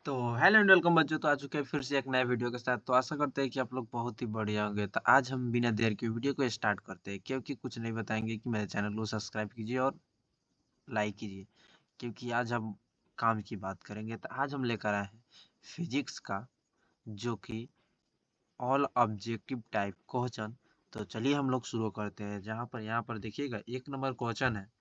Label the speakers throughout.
Speaker 1: तो hello and welcome बच्चों। तो आ चुके हैं फिर से एक नए वीडियो के साथ। तो आशा करते हैं कि आप लोग बहुत ही बढ़िया होंगे। तो आज हम बिना देर के वीडियो को स्टार्ट करते हैं, क्योंकि कुछ नहीं बताएंगे कि मेरे चैनल को सब्सक्राइब कीजिए और लाइक कीजिए, क्योंकि आज हम काम की बात करेंगे। तो आज हम लेकर आए हैं फिजिक्स का, जो कि ऑल ऑब्जेक्टिव टाइप क्वेश्चन। तो चलिए हम लोग शुरू करते हैं। जहाँ पर यहाँ पर देखिएगा, एक नंबर क्वेश्चन है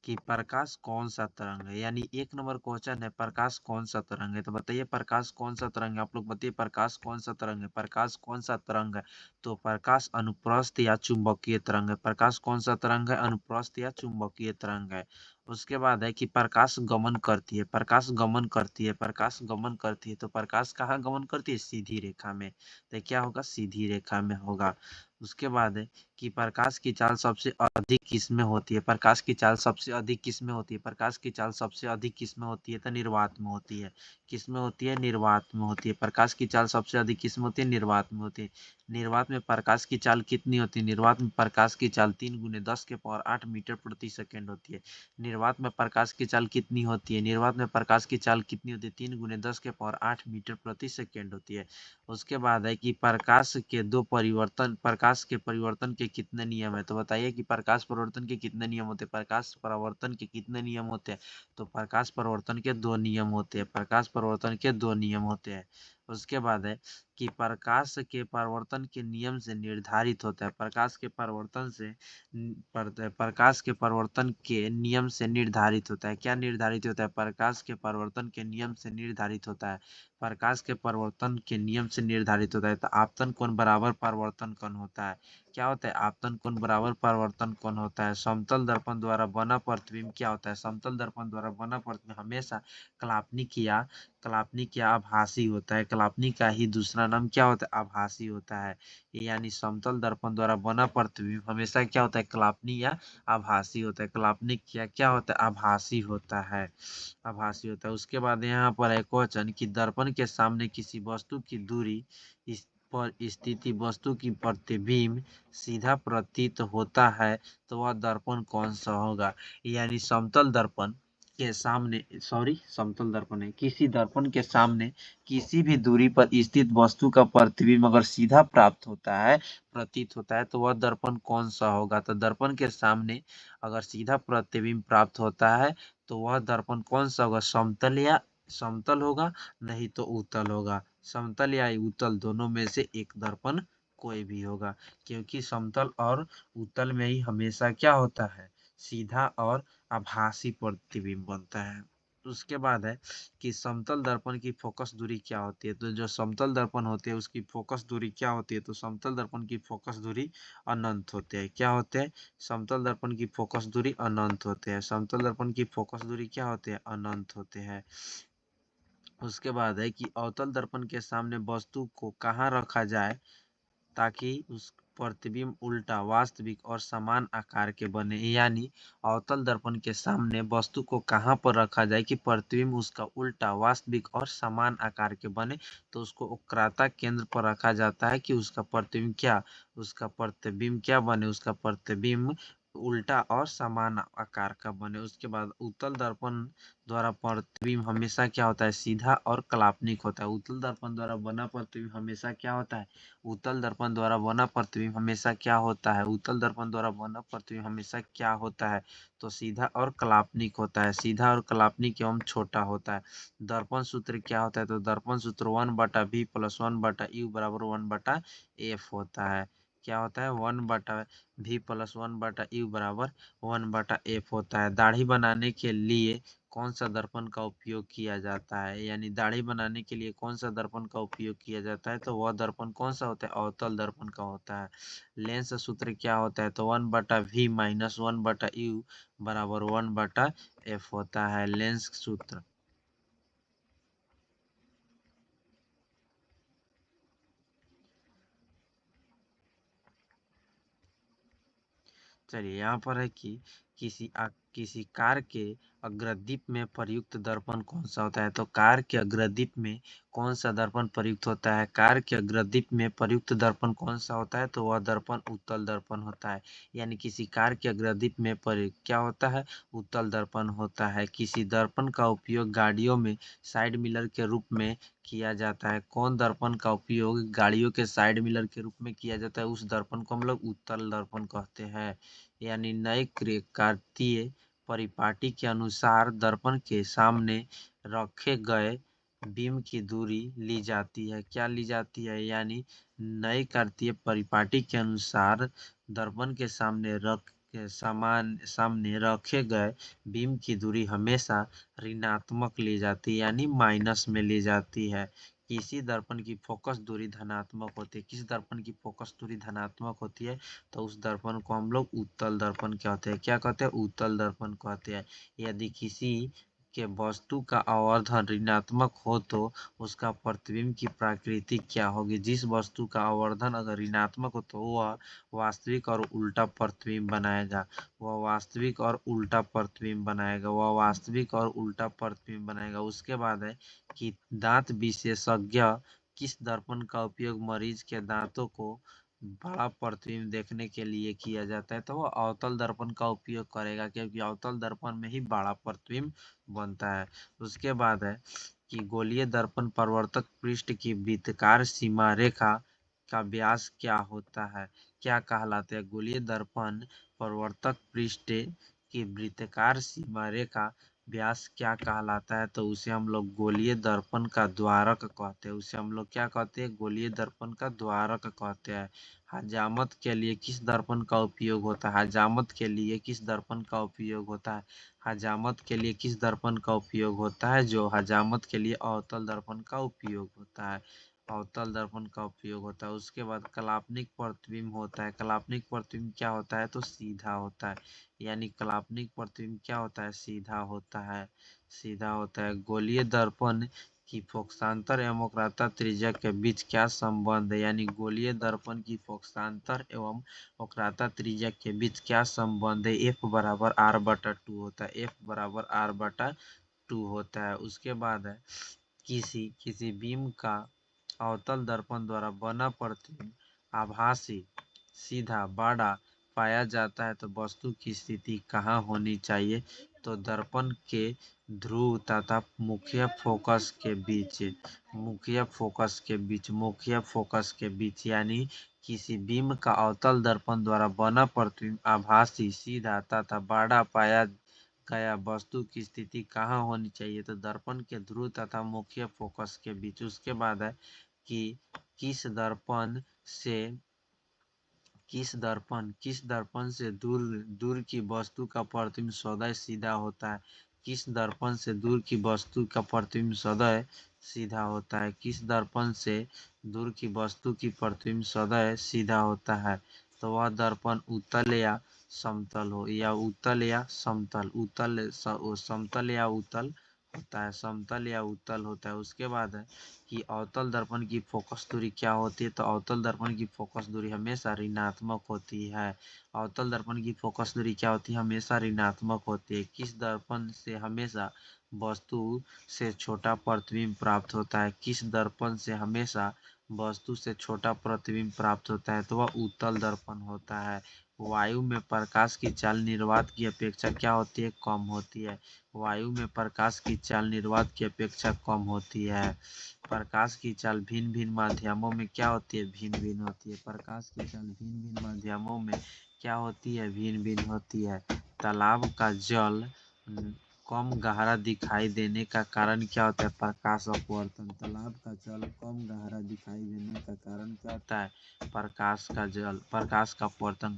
Speaker 1: कि प्रकाश कौन सा तरंग है। यानी एक नंबर क्वेश्चन है, प्रकाश कौन सा तरंग है। तो बताइए प्रकाश कौन सा तरंग है। आप लोग बताइए प्रकाश कौन सा तरंग है। प्रकाश कौन सा तरंग है। तो प्रकाश अनुप्रस्थ या चुंबकीय तरंग है। प्रकाश कौन सा तरंग है, अनुप्रस्थ या चुंबकीय तरंग है। उसके बाद है कि प्रकाश गमन करती है। प्रकाश गमन करती है। प्रकाश गमन करती है। तो प्रकाश कहाँ गमन करती है, सीधी रेखा में। तो क्या होगा, सीधी रेखा में होगा। उसके बाद है कि प्रकाश की चाल सबसे अधिक किसमें होती है। प्रकाश की चाल सबसे अधिक किसमें होती है। प्रकाश की चाल सबसे अधिक किसमें होती है, तो निर्वात में होती है। किसमें होती है, निर्वात में होती है। प्रकाश की चाल सबसे अधिक किसमें होती है, निर्वात में होती है। निर्वात में प्रकाश की चाल कितनी होती है। निर्वात में प्रकाश की चाल 3 × 10⁸ मीटर प्रति सेकेंड होती है। निर्वात में प्रकाश की चाल कितनी होती है। निर्वात में प्रकाश की चाल कितनी होती है, 3 × 10⁸ मीटर प्रति सेकेंड होती है। उसके बाद है कि प्रकाश के परिवर्तन के कितने नियम है। तो बताइए कि प्रकाश परिवर्तन के कितने नियम होते हैं। प्रकाश परिवर्तन के कितने नियम होते हैं। तो प्रकाश परिवर्तन के 2 नियम होते हैं। प्रकाश परिवर्तन के 2 नियम होते हैं। उसके बाद है कि प्रकाश के परिवर्तन के नियम से निर्धारित होता है। प्रकाश के परिवर्तन के नियम से निर्धारित होता है। क्या निर्धारित होता है, प्रकाश के परिवर्तन के नियम से निर्धारित होता है। प्रकाश के परिवर्तन के नियम से निर्धारित होता है। तो आपतन कोण बराबर परावर्तन कोण होता है। क्या होता है, आपतन कोण बराबर परावर्तन कोण होता है। समतल दर्पण द्वारा बना प्रतिबिंब क्या होता है। समतल दर्पण द्वारा बना प्रतिबिंब हमेशा काल्पनिक या आभासी होता है। काल्पनिक का ही दूसरा नाम क्या होता है, आभासी होता है। यानी समतल दर्पण द्वारा बना प्रतिबिंब हमेशा क्या होता है, काल्पनिक या आभासी होता है। काल्पनिक या क्या होता है, आभासी होता है। आभासी होता है। उसके बाद यहाँ पर एक क्वेश्चन कि दर्पण के सामने किसी वस्तु की दूरी इस पर स्थिति वस्तु की प्रतिबिंब सीधा प्रतीत होता है, तो वह दर्पण कौन सा होगा। यानी समतल दर्पण के सामने, समतल दर्पण है, किसी दर्पण के सामने किसी भी दूरी पर स्थित वस्तु का प्रतिबिंब अगर सीधा प्राप्त होता है, प्रतीत होता है, तो वह दर्पण कौन सा होगा। तो दर्पण के सामने अगर सीधा प्रतिबिंब प्राप्त होता है, तो वह दर्पण कौन सा होगा, समतल होगा, नहीं तो उत्तल होगा। समतल या उत्तल दोनों में से एक दर्पण कोई भी होगा, क्योंकि समतल और उत्तल में ही हमेशा क्या होता है, सीधा और आभासी प्रतिबिंब बनता है। उसके बाद है कि समतल दर्पण की फोकस दूरी क्या होती है। तो जो समतल दर्पण होते हैं उसकी फोकस दूरी क्या होती है। तो समतल दर्पण की फोकस दूरी अनंत होते हैं। क्या होते हैं, समतल दर्पण की फोकस दूरी अनंत होते हैं। समतल दर्पण की फोकस दूरी क्या होते हैं, अनंत होते हैं। उसके बाद है कि अवतल दर्पण के सामने वस्तु को कहाँ रखा जाए ताकि उस प्रतिबिंब उल्टा, वास्तविक और समान आकार के बने। यानी अवतल दर्पण के सामने वस्तु को कहाँ पर रखा जाए कि प्रतिबिंब उसका उल्टा, वास्तविक और समान आकार के बने। तो उसको वक्रता केंद्र पर रखा जाता है कि उसका प्रतिबिंब क्या बने, उसका प्रतिबिंब उल्टा और समान आकार का बने। उसके बाद उत्तल दर्पण द्वारा प्रतिबिंब हमेशा क्या होता है, सीधा और काल्पनिक होता है। उत्तल दर्पण द्वारा बना प्रतिबिंब हमेशा क्या होता है, उत्तल दर्पण द्वारा बना प्रतिबिंब हमेशा क्या होता है, उत्तल दर्पण द्वारा बना प्रतिबिंब हमेशा क्या होता है, तो सीधा और काल्पनिक होता है। सीधा और काल्पनिक एवं छोटा होता है। दर्पण सूत्र क्या होता है, तो दर्पण सूत्र 1/v + 1/u = 1/f होता है। क्या होता है, 1/v + 1/u = 1/f होता है। दाढ़ी बनाने के लिए कौन सा दर्पण का उपयोग किया जाता है। यानी दाढ़ी बनाने के लिए कौन सा दर्पण का उपयोग किया जाता है, तो वह दर्पण कौन सा होता है, अवतल दर्पण का होता है। लेंस सूत्र क्या होता है, तो 1/v - 1/u = 1/f होता है लेंस सूत्र। चलिए यहाँ पर है कि किसी कार के अग्रदीप में प्रयुक्त दर्पण कौन सा होता है? तो कार के अग्रदीप में कौन सा दर्पण प्रयुक्त होता है? कार के अग्रदीप में प्रयुक्त दर्पण कौन सा होता है? तो वह दर्पण उत्तल दर्पण होता है। यानी किसी कार के अग्रदीप में क्या होता है? उत्तल दर्पण होता है। किसी दर्पण का उपयोग गाड़ियों में साइड मिरर के रूप में किया जाता है। कौन दर्पण का उपयोग गाड़ियों के साइड मिरर के रूप में किया जाता है? उस दर्पण को हम लोग उत्तल दर्पण कहते हैं। यानी नए कार्तीय परिपाटी के अनुसार दर्पण के सामने रखे गए बीम की दूरी ली जाती है। क्या ली जाती है? यानी नए कार्तीय परिपाटी के अनुसार दर्पण के सामने रखे गए बीम की दूरी हमेशा ऋणात्मक ली जाती है, यानी माइनस में ली जाती है। किसी दर्पण की फोकस दूरी धनात्मक होती है। किस दर्पण की फोकस दूरी धनात्मक होती है? तो उस दर्पण को हम लोग उत्तल दर्पण कहते हैं। क्या कहते हैं? उत्तल दर्पण कहते हैं। यदि किसी के वस्तु का आवर्धन ऋणात्मक हो तो उसका प्रतिबिंब की प्रकृति क्या होगी? जिस वस्तु का आवर्धन अगर ऋणात्मक हो तो वह वास्तविक और उल्टा प्रतिबिंब बनाएगा। वह वास्तविक और उल्टा प्रतिबिंब बनाएगा। वह वास्तविक और उल्टा प्रतिबिंब बनाएगा। उसके बाद है कि दांत विशेषज्ञ किस दर्पण का उपयोग मरीज के दांतों को बड़ा प्रतिबिंब देखने के लिए किया जाता है? तो वह अवतल दर्पण का उपयोग करेगा, क्योंकि अवतल दर्पण में ही बड़ा प्रतिबिंब बनता है। उसके बाद है कि गोलीय दर्पण परावर्तक पृष्ठ की वृत्ताकार सीमा रेखा का व्यास क्या होता है? क्या कहलाते हैं? गोलीय दर्पण परावर्तक पृष्ठ की वृत्ताकार सीमा रेखा व्यास क्या कहलाता है? तो उसे हम लोग गोलीय दर्पण का द्वारक कहते हैं। उसे हम लोग क्या कहते हैं? गोलीय दर्पण का द्वारक कहते हैं। हजामत के लिए किस दर्पण का उपयोग होता है? हजामत के लिए किस दर्पण का उपयोग होता है? हजामत के लिए किस दर्पण का उपयोग होता है? जो हजामत के लिए अवतल दर्पण का उपयोग होता है। अवतल दर्पण का उपयोग होता है। उसके बाद काल्पनिक प्रतिबिंब होता है। काल्पनिक प्रतिबिंब क्या होता है? तो सीधा होता है। यानी काल्पनिक प्रतिबिंब क्या होता है? सीधा होता है। सीधा होता है। गोलीय दर्पण की फोकसांतर एवं वक्रता त्रिज्या के बीच क्या संबंध है? यानी गोलीय दर्पण की फोकसांतर एवं वक्रता त्रिज्या के बीच क्या संबंध है? एफ बराबर आर बटा टू होता है। एफ बराबर आर बटा टू होता है। उसके बाद है किसी बीम का अवतल दर्पण द्वारा बना प्रतिबिंब आभासी, सीधा, बड़ा पाया जाता है तो वस्तु की स्थिति कहाँ होनी चाहिए? तो दर्पण के ध्रुव तथा मुख्य फोकस के बीच। मुख्य फोकस के बीच यानी किसी बीम का अवतल दर्पण द्वारा बना प्रतिबिंब आभासी, सीधा तथा बड़ा पाया गया वस्तु की स्थिति कहाँ होनी चाहिए? तो दर्पण के ध्रुव तथा मुख्य फोकस के बीच। उसके बाद है कि किस दर्पण से दूर की वस्तु का प्रतिबिंब सदैव सीधा होता है? किस दर्पण से दूर की वस्तु का प्रतिबिंब सदैव सीधा होता है? किस दर्पण से दूर की वस्तु की प्रतिबिंब सदैव सीधा होता है? तो वह दर्पण उत्तल या समतल हो, या उत्तल या समतल, समतल या उत्तल होता है। समतल या उत्तल होता है। उसके बाद है कि अवतल दर्पण की फोकस दूरी क्या होती है? तो अवतल दर्पण की फोकस दूरी हमेशा ऋणात्मक होती है। अवतल दर्पण की फोकस दूरी क्या होती है? हमेशा ऋणात्मक होती है। किस दर्पण से हमेशा वस्तु से छोटा प्रतिबिंब प्राप्त होता है? किस दर्पण से हमेशा वस्तु से छोटा प्रतिबिंब प्राप्त होता है? तो वह उत्तल दर्पण होता है। वायु में प्रकाश की चाल निर्वात की अपेक्षा क्या होती है? कम होती है। वायु में प्रकाश की चाल निर्वात की अपेक्षा कम होती है। प्रकाश की चाल भिन्न भिन्न माध्यमों में क्या होती है? भिन्न भिन्न होती है। प्रकाश की चाल भिन्न भिन्न माध्यमों में क्या होती है? भिन्न भिन्न होती है। तालाब का जल कम गहरा दिखाई देने का कारण क्या होता है? प्रकाश अपवर्तन। तालाब का जल कम गहरा दिखाई देने का कारण क्या होता है? प्रकाश का अपवर्तन।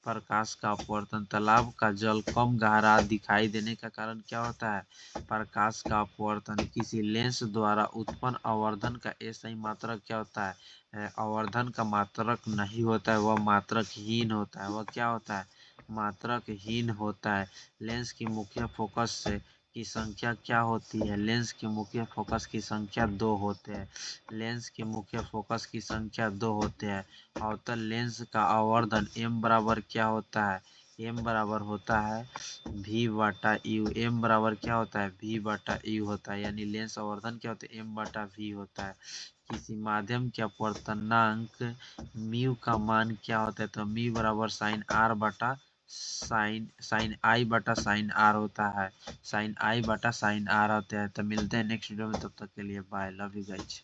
Speaker 1: प्रकाश का अपवर्तन। तालाब का जल कम गहरा दिखाई देने का कारण क्या होता है? प्रकाश का अपवर्तन। किसी लेंस द्वारा उत्पन्न आवर्धन का ऐसा ही मात्रक क्या होता है? आवर्धन का मात्रक नहीं होता है, वह मात्रकहीन होता है। वह क्या होता है? मात्रकहीन होता है। लेंस की मुख्य फोकस से की संख्या क्या होती है? लेंस की मुख्य फोकस की संख्या 2 होते हैं। लेंस की मुख्य फोकस की संख्या 2 होते हैं। अवतल लेंस का आवर्धन m बराबर क्या होता है? एम बराबर होता है वी बटा यू। एम बराबर क्या होता है वी बटा यू होता है, यानी लेंस आवर्धन क्या होता है एम बटा वी होता है। किसी माध्यम के अपवर्तनांक म्यू का मान क्या होता है, तो म्यू बराबर साइन आर बटा साइन आई बटा साइन आर होता है। साइन आई बटा साइन आर होता है। तो मिलते हैं नेक्स्ट वीडियो में, तब तक के लिए बाय, लव यू गाइज।